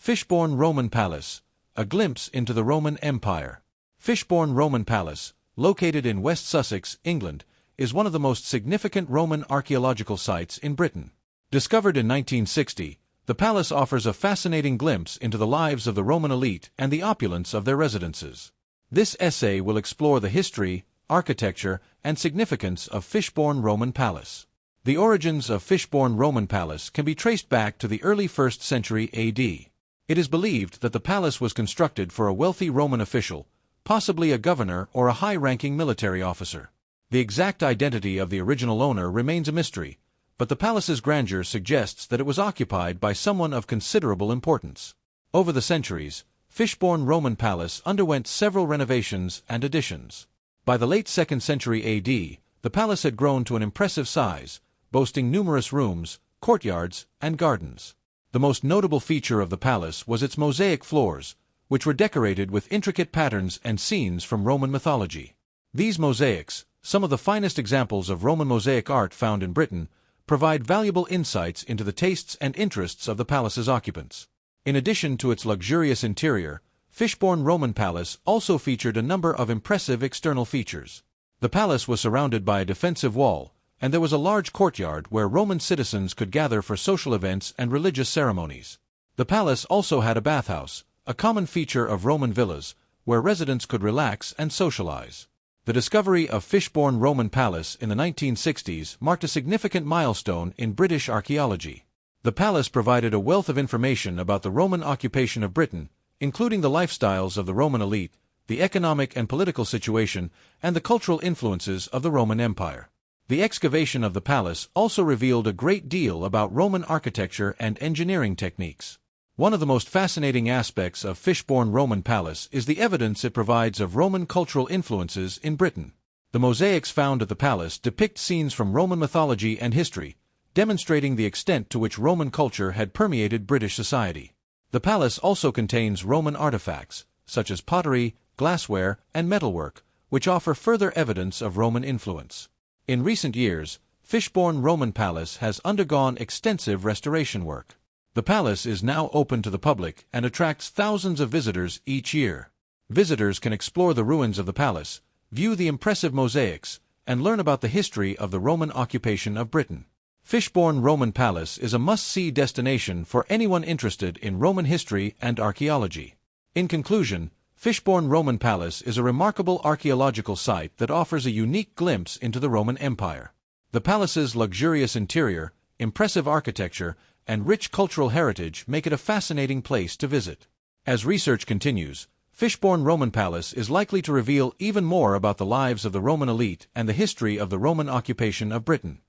Fishbourne Roman Palace, a glimpse into the Roman Empire. Fishbourne Roman Palace, located in West Sussex, England, is one of the most significant Roman archaeological sites in Britain. Discovered in 1960, the palace offers a fascinating glimpse into the lives of the Roman elite and the opulence of their residences. This essay will explore the history, architecture, and significance of Fishbourne Roman Palace. The origins of Fishbourne Roman Palace can be traced back to the early 1st century AD. It is believed that the palace was constructed for a wealthy Roman official, possibly a governor or a high-ranking military officer. The exact identity of the original owner remains a mystery, but the palace's grandeur suggests that it was occupied by someone of considerable importance. Over the centuries, Fishbourne Roman Palace underwent several renovations and additions. By the late 2nd century AD, the palace had grown to an impressive size, boasting numerous rooms, courtyards, and gardens. The most notable feature of the palace was its mosaic floors, which were decorated with intricate patterns and scenes from Roman mythology. These mosaics, some of the finest examples of Roman mosaic art found in Britain, provide valuable insights into the tastes and interests of the palace's occupants. In addition to its luxurious interior, Fishbourne Roman Palace also featured a number of impressive external features. The palace was surrounded by a defensive wall, and there was a large courtyard where Roman citizens could gather for social events and religious ceremonies. The palace also had a bathhouse, a common feature of Roman villas, where residents could relax and socialize. The discovery of Fishbourne Roman Palace in the 1960s marked a significant milestone in British archaeology. The palace provided a wealth of information about the Roman occupation of Britain, including the lifestyles of the Roman elite, the economic and political situation, and the cultural influences of the Roman Empire. The excavation of the palace also revealed a great deal about Roman architecture and engineering techniques. One of the most fascinating aspects of Fishbourne Roman Palace is the evidence it provides of Roman cultural influences in Britain. The mosaics found at the palace depict scenes from Roman mythology and history, demonstrating the extent to which Roman culture had permeated British society. The palace also contains Roman artifacts, such as pottery, glassware, and metalwork, which offer further evidence of Roman influence. In recent years, Fishbourne Roman Palace has undergone extensive restoration work. The palace is now open to the public and attracts thousands of visitors each year. Visitors can explore the ruins of the palace, view the impressive mosaics, and learn about the history of the Roman occupation of Britain. Fishbourne Roman Palace is a must-see destination for anyone interested in Roman history and archaeology. In conclusion, Fishbourne Roman Palace is a remarkable archaeological site that offers a unique glimpse into the Roman Empire. The palace's luxurious interior, impressive architecture, and rich cultural heritage make it a fascinating place to visit. As research continues, Fishbourne Roman Palace is likely to reveal even more about the lives of the Roman elite and the history of the Roman occupation of Britain.